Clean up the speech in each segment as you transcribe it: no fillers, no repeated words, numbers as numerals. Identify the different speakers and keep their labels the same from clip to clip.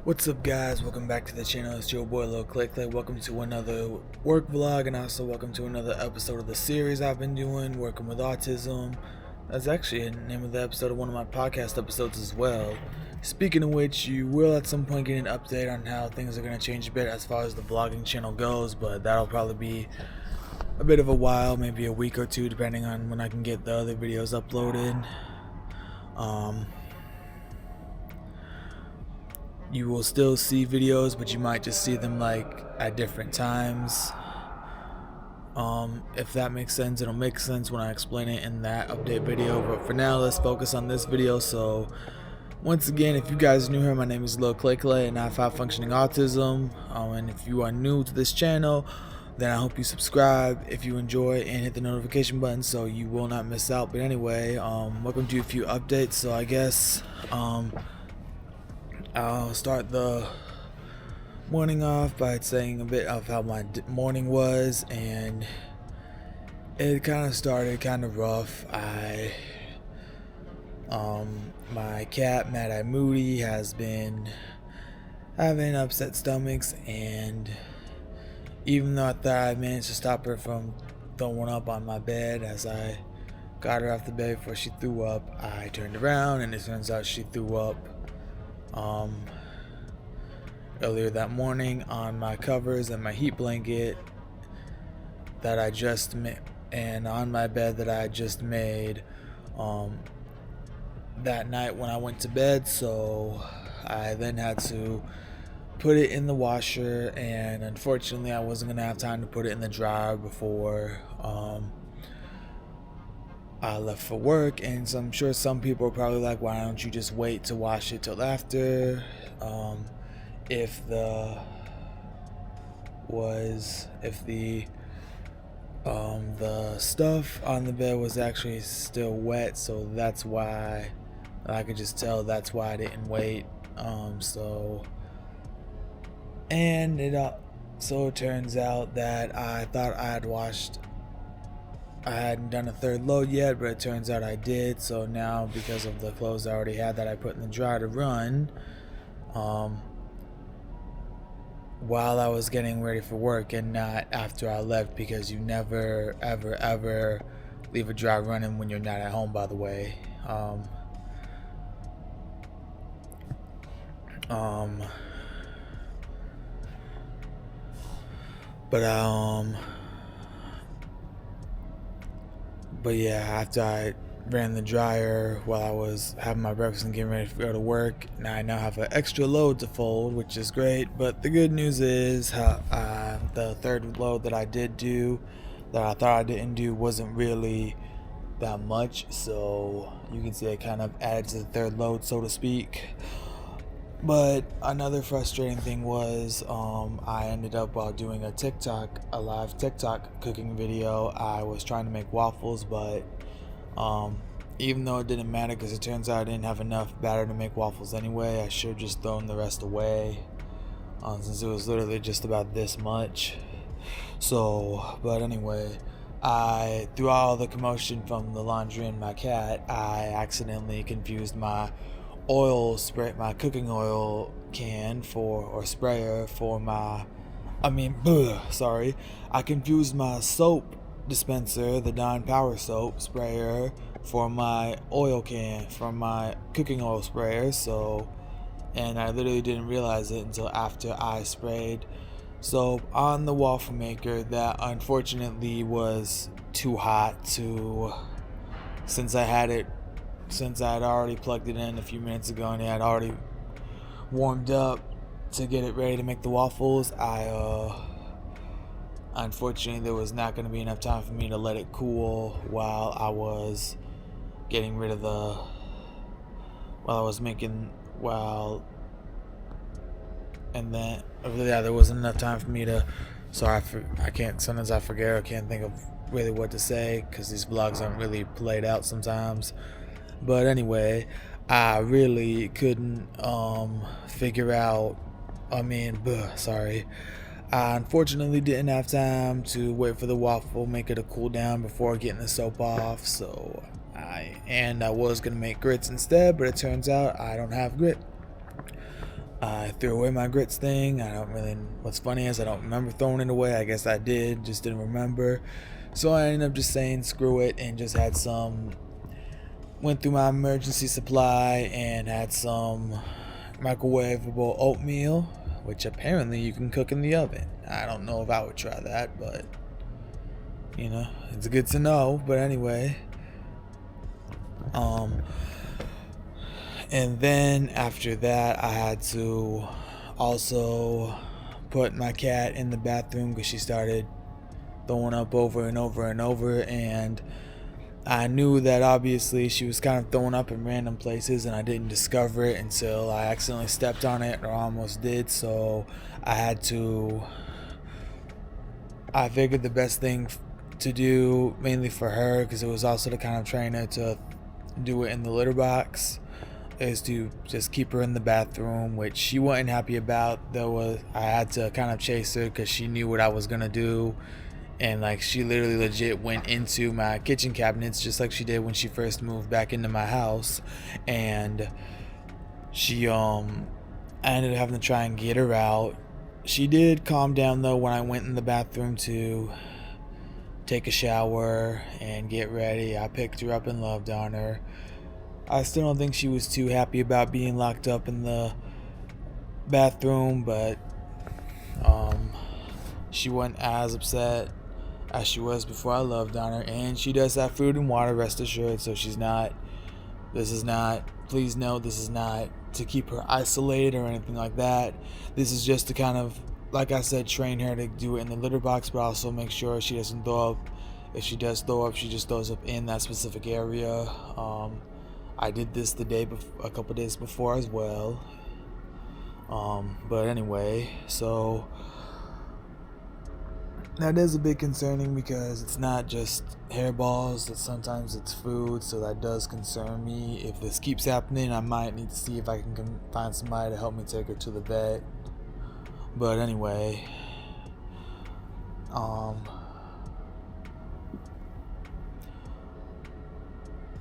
Speaker 1: What's up, guys? Welcome back to the channel. It's your boy Lil Clay Clay. Welcome to another work vlog, and also welcome to another episode of the series I've been doing, working with autism. That's actually the name of the episode of one of my podcast episodes as well. Speaking of which, you will at some point get an update on how things are going to change a bit as far as the vlogging channel goes, but that'll probably be a bit of a while, maybe a week or two, depending on when I can get the other videos uploaded. You will still see videos, but you might just see them like at different times. If that makes sense, it'll make sense when I explain it in that update video. But for now, let's focus on this video. So, once again, if you guys are new here, my name is Lil Clay Clay, and I have high functioning autism. And if you are new to this channel, then I hope you subscribe if you enjoy and hit the notification button so you will not miss out. But anyway, welcome to a few updates. So I guess I'll start the morning off by saying a bit of how my morning was, and it kind of started kind of rough. My cat, Mad Eye Moody, has been having upset stomachs, and even though I thought I managed to stop her from throwing up on my bed as I got her off the bed before she threw up, I turned around and it turns out she threw up earlier that morning on my covers and my heat blanket that I just made, and on my bed that I just made that night when I went to bed. So I then had to put it in the washer, and unfortunately I wasn't gonna have time to put it in the dryer before I left for work. And so I'm sure some people are probably like, why don't you just wait to wash it till after? If the stuff on the bed was actually still wet, so that's why I could just tell that's why I didn't wait. So it turns out that I thought I hadn't done a third load yet, but it turns out I did. So now, because of the clothes I already had that I put in the dryer to run, while I was getting ready for work and not after I left, because you never ever leave a dryer running when you're not at home, by the way. But yeah, after I ran the dryer while I was having my breakfast and getting ready to go to work, now I have an extra load to fold, which is great. But the good news is the third load that I did do, that I thought I didn't do, wasn't really that much. So you can see I kind of added to the third load, so to speak. But another frustrating thing was I ended up, while doing a live TikTok cooking video, I was trying to make waffles, but even though it didn't matter because it turns out I didn't have enough batter to make waffles anyway, I should have just thrown the rest away since it was literally just about this much. So, but anyway, through all the commotion from the laundry and my cat, I accidentally confused my cooking oil can or sprayer for I confused my soap dispenser, the Dawn Power Soap sprayer, for my oil can, for my cooking oil sprayer. And I literally didn't realize it until after I sprayed soap on the waffle maker that unfortunately was too hot since I had already plugged it in a few minutes ago and it had already warmed up to get it ready to make the waffles. Unfortunately, there was not going to be enough time for me to let it cool while I was getting rid of there wasn't enough time for me to, sometimes I forget, I can't think of really what to say because these vlogs aren't really played out sometimes. But anyway, I really couldn't figure out, I unfortunately didn't have time to wait for the waffle maker to cool down before getting the soap off. So I was gonna make grits instead, but it turns out I don't have grit. I threw away my grits thing. What's funny is I don't remember throwing it away. I guess I did, just didn't remember. So I ended up just saying screw it and just had some. Went through my emergency supply and had some microwavable oatmeal, which apparently you can cook in the oven. I don't know if I would try that, but it's good to know. But anyway, and then after that, I had to also put my cat in the bathroom because she started throwing up over and over and over, and I knew that obviously she was kind of throwing up in random places, and I didn't discover it until I accidentally stepped on it, or almost did. So I figured the best thing to do, mainly for her, because it was also to kind of train her to do it in the litter box, is to just keep her in the bathroom, which she wasn't happy about. I had to kind of chase her because she knew what I was gonna do, and like she literally legit went into my kitchen cabinets just like she did when she first moved back into my house, and I ended up having to try and get her out. She did calm down though when I went in the bathroom to take a shower and get ready. I picked her up and loved on her. I still don't think she was too happy about being locked up in the bathroom, but she wasn't as upset as she was before I loved on her. And she does have food and water, rest assured, so please note, this is not to keep her isolated or anything like that. This is just to kind of, like I said, train her to do it in the litter box, but also make sure she doesn't throw up. If she does throw up, she just throws up in that specific area. I did this a couple days before as well. But anyway, so that is a bit concerning because it's not just hairballs, sometimes it's food, so that does concern me. If this keeps happening, I might need to see if I can find somebody to help me take her to the vet. But anyway,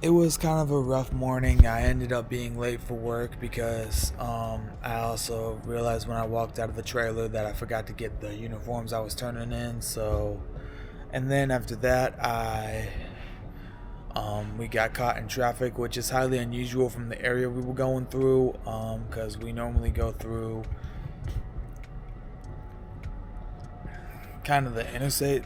Speaker 1: it was kind of a rough morning. I ended up being late for work because I also realized when I walked out of the trailer that I forgot to get the uniforms I was turning in. And then after that, we got caught in traffic, which is highly unusual from the area we were going through, because we normally go through kind of the interstate,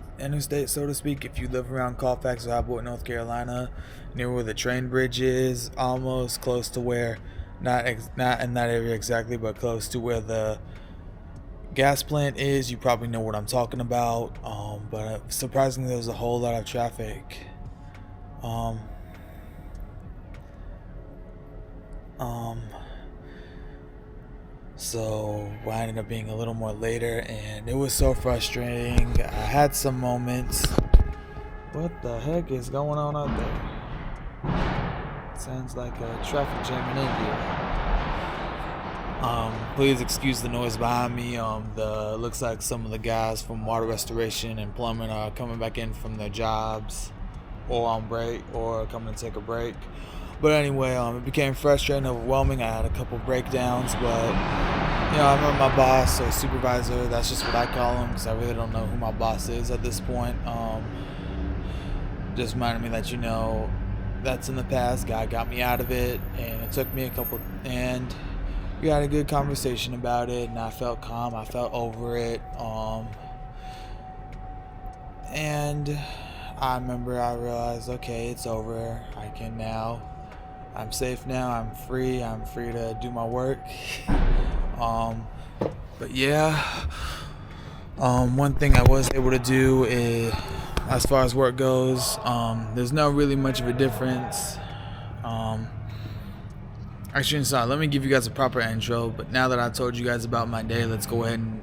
Speaker 1: so to speak. If you live around Colfax or Abbott, North Carolina, near where the train bridge is, almost close to where, not in that area exactly, but close to where the gas plant is. You probably know what I'm talking about. But surprisingly, there was a whole lot of traffic. So I ended up being a little more later, and it was so frustrating. I had some moments. What the heck is going on out there? Sounds like a traffic jam in India. Please excuse the noise behind me. Looks like some of the guys from water restoration and plumbing are coming back in from their jobs, or on break, or coming to take a break. But anyway, it became frustrating, overwhelming. I had a couple breakdowns, but I remember my boss or supervisor. That's just what I call him because I really don't know who my boss is at this point. Just reminded me that that's in the past. God got me out of it, and it took me and we had a good conversation about it, and I felt calm. I felt over it. And I realized, okay, it's over. I'm safe now. I'm free to do my work. But yeah, one thing I was able to do is, as far as work goes, there's not really much of a difference. Actually, sorry, let me give you guys a proper intro. But now that I told you guys about my day, let's go ahead and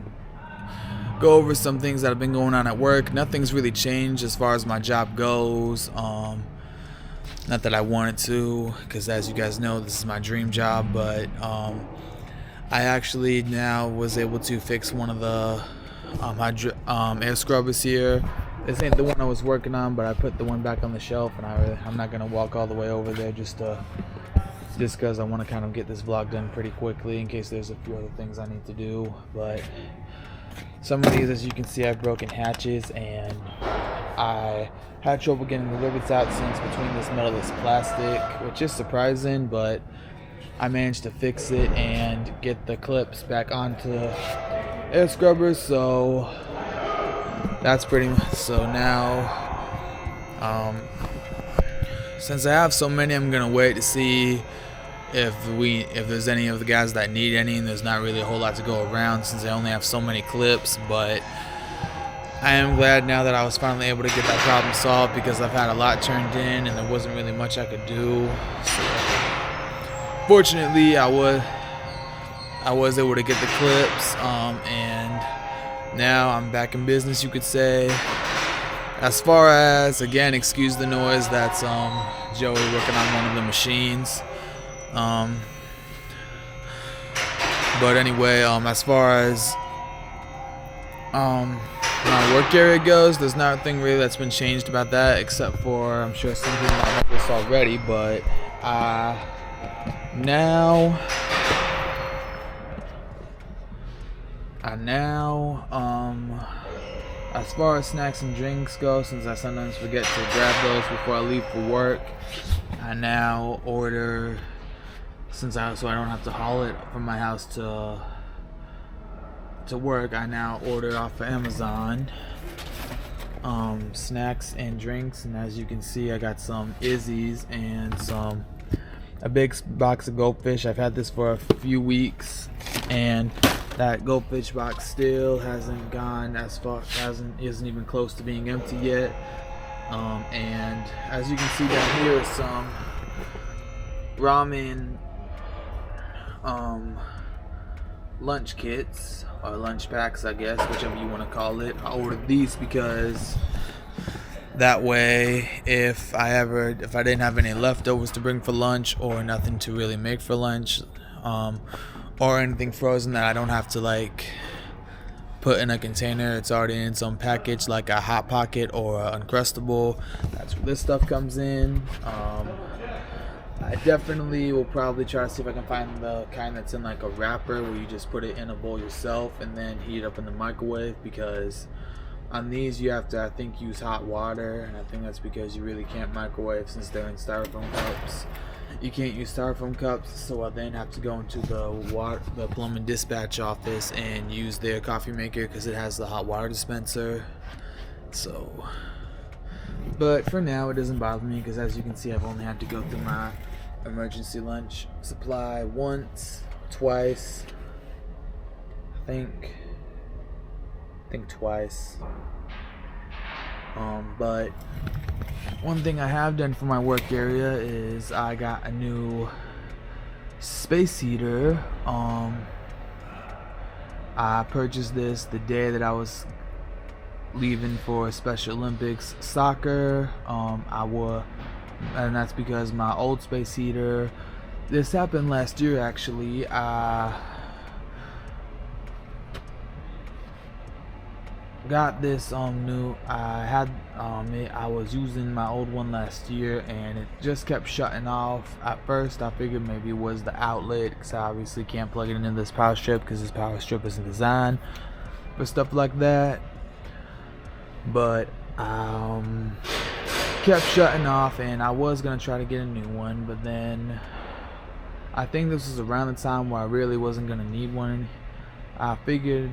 Speaker 1: go over some things that have been going on at work. Nothing's really changed as far as my job goes. Not that I wanted to, because as you guys know, this is my dream job. But I actually now was able to fix one of the air scrubbers here. This ain't the one I was working on, but I put the one back on the shelf, and I'm not gonna walk all the way over there just to just because I want to kind of get this vlog done pretty quickly in case there's a few other things I need to do. But some of these, as you can see, I've broken hatches, and I had trouble getting the rivets out since between this metal, plastic, which is surprising, but I managed to fix it and get the clips back onto air scrubbers, so that's pretty much. So now since I have so many, I'm gonna wait to see if there's any of the guys that need any, and there's not really a whole lot to go around since I only have so many clips. But I am glad now that I was finally able to get that problem solved, because I've had a lot turned in and there wasn't really much I could do. So fortunately, I was able to get the clips, and now I'm back in business, you could say. As far as, again, excuse the noise, that's Joey working on one of the machines. But anyway, as far as my work area goes, there's nothing really that's been changed about that, except for, I'm sure some people might know this already, but now as far as snacks and drinks go, since I sometimes forget to grab those before I leave for work, I now order, so I don't have to haul it from my house to work. I now order off of Amazon snacks and drinks, and as you can see, I got some Izzy's and a big box of Goldfish. I've had this for a few weeks, and that Goldfish box still hasn't gone as far, isn't even close to being empty yet. And as you can see down here is some ramen lunch kits, or lunch packs, I guess, whichever you want to call it. I ordered these because that way, if I didn't have any leftovers to bring for lunch, or nothing to really make for lunch, or anything frozen that I don't have to like put in a container, it's already in some package, like a Hot Pocket or Uncrustable. That's where this stuff comes in. I definitely will probably try to see if I can find the kind that's in like a wrapper, where you just put it in a bowl yourself and then heat it up in the microwave, because on these you have to, I think, use hot water, and I think that's because you really can't microwave since they're in styrofoam cups. You can't use styrofoam cups, so I then have to go into the plumbing dispatch office and use their coffee maker, because it has the hot water dispenser. So, but for now it doesn't bother me, because as you can see, I've only had to go through my emergency lunch supply twice, I think twice. But one thing I have done for my work area is I got a new space heater. I purchased this the day that I was leaving for Special Olympics soccer. And that's because my old space heater, this happened last year actually, got this new, I was using my old one last year, and it just kept shutting off. At first I figured maybe it was the outlet, because I obviously can't plug it into this power strip, because this power strip isn't designed for stuff like that. But kept shutting off, and I was gonna try to get a new one, but then I think this was around the time where I really wasn't gonna need one. I figured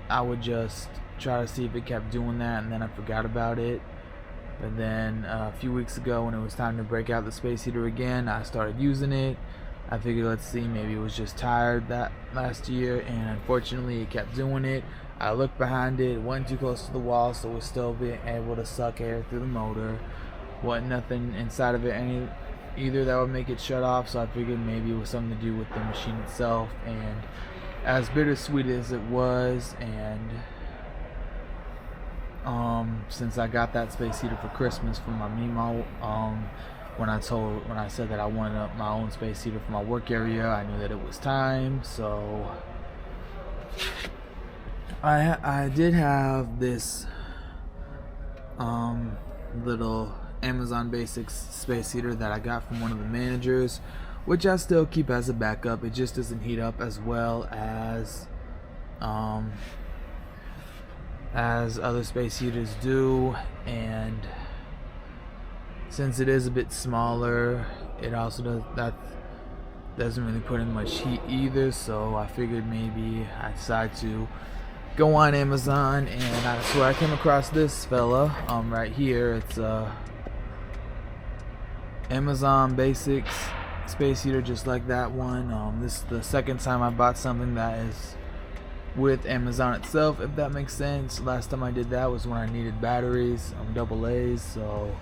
Speaker 1: I would just try to see if it kept doing that, and then I forgot about it. But then a few weeks ago, when it was time to break out the space heater again, I started using it. I figured, let's see, maybe it was just tired that last year, and unfortunately it kept doing it. I looked behind it, wasn't too close to the wall, so it was still being able to suck air through the motor. Wasn't nothing inside of it either that would make it shut off, so I figured maybe it was something to do with the machine itself. And as bittersweet as it was, and since I got that space heater for Christmas from my Mimo, when I said that I wanted my own space heater for my work area, I knew that it was time. So I did have this little Amazon Basics space heater that I got from one of the managers which I still keep as a backup. It just doesn't heat up as well as other space heaters do, and since it is a bit smaller, it also doesn't really put in much heat either. So I figured maybe I decide to go on Amazon, and I swear I came across this fella right here. It's Amazon Basics space heater, just like that one. This is the second time I bought something that is with Amazon itself, if that makes sense. Last time I did that was when I needed batteries, AA's. So,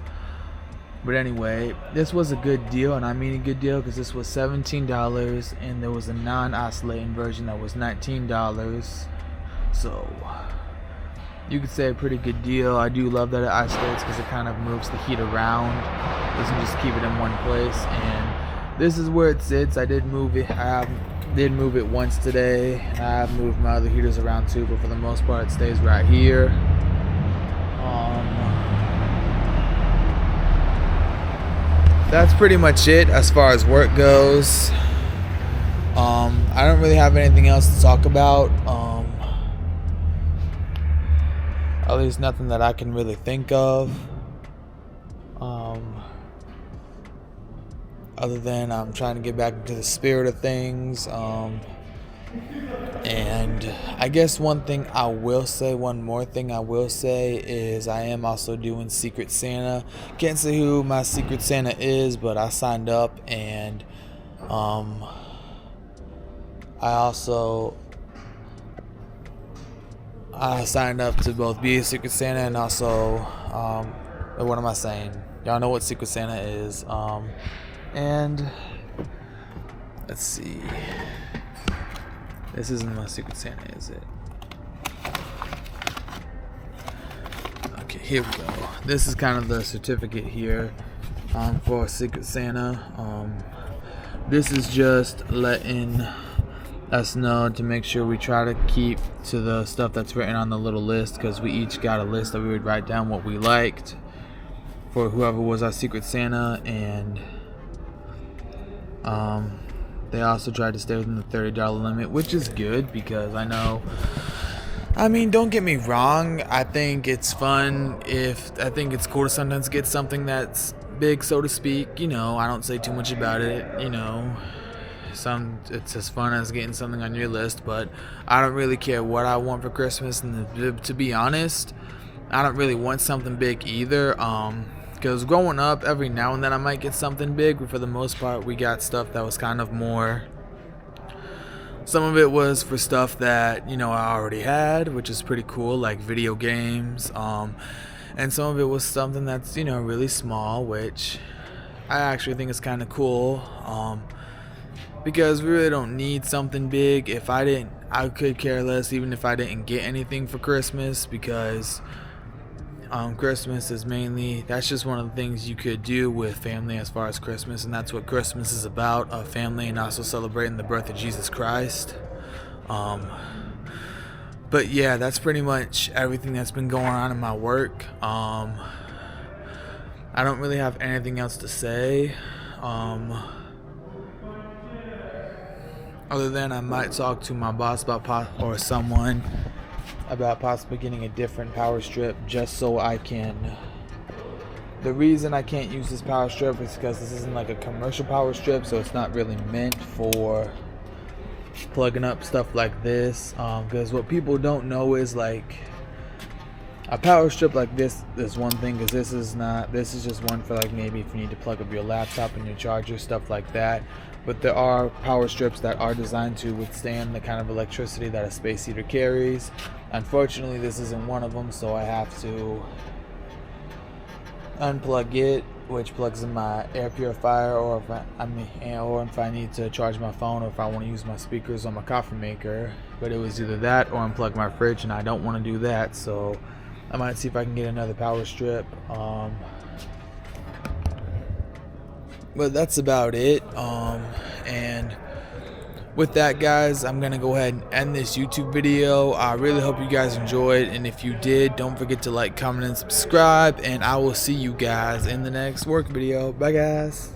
Speaker 1: but anyway, this was a good deal, and I mean a good deal because this was $17, and there was a non-oscillating version that was $19. So you could say a pretty good deal. I do love that it oscillates because it kind of moves the heat around. It doesn't just keep it in one place. And this is where it sits. I did move it. I did move it once today. I have moved my other heaters around too, but for the most part, it stays right here. That's pretty much it as far as work goes. I don't really have anything else to talk about. At least nothing that I can really think of. Other than I'm trying to get back into the spirit of things. And I guess one more thing I will say is I am also doing Secret Santa. Can't say who my Secret Santa is, but I signed up, and I signed up to both be a Secret Santa and also, what am I saying? Y'all know what Secret Santa is. And let's see. This isn't my Secret Santa, is it? Okay, here we go. This is kind of the certificate here for Secret Santa. This is just letting us know to make sure we try to keep to the stuff that's written on the little list, because we each got a list that we would write down what we liked for whoever was our Secret Santa, and they also tried to stay within the $30 limit, which is good because don't get me wrong, I think it's fun. I think it's cool to sometimes get something that's big, so to speak. I don't say too much about it. It's as fun as getting something on your list, but I don't really care what I want for Christmas. And to be honest, I don't really want something big either. Because growing up, every now and then I might get something big, but for the most part, we got stuff that was kind of more. Some of it was for stuff that I already had, which is pretty cool, like video games. And some of it was something that's really small, which I actually think is kind of cool. Because we really don't need something big. I could care less even if I didn't get anything for Christmas, because Christmas is that's just one of the things you could do with family as far as Christmas, and that's what Christmas is about, family, and also celebrating the birth of Jesus Christ. But yeah, that's pretty much everything that's been going on in my work. I don't really have anything else to say. Other than I might talk to my boss or someone about possibly getting a different power strip, just so I can. The reason I can't use this power strip is because this isn't like a commercial power strip, so it's not really meant for plugging up stuff like this. Because what people don't know is, like, a power strip like this is one thing, because this is just one for, like, maybe if you need to plug up your laptop and your charger, stuff like that. But there are power strips that are designed to withstand the kind of electricity that a space heater carries. Unfortunately, this isn't one of them, so I have to unplug it, which plugs in my air purifier, or if I need to charge my phone, or if I want to use my speakers on my coffee maker. But it was either that or unplug my fridge, and I don't want to do that, so I might see if I can get another power strip. But that's about it. And with that, guys, I'm gonna go ahead and end this YouTube video. I really hope you guys enjoyed, and if you did, don't forget to like, comment, and subscribe, and I will see you guys in the next work video. Bye, guys.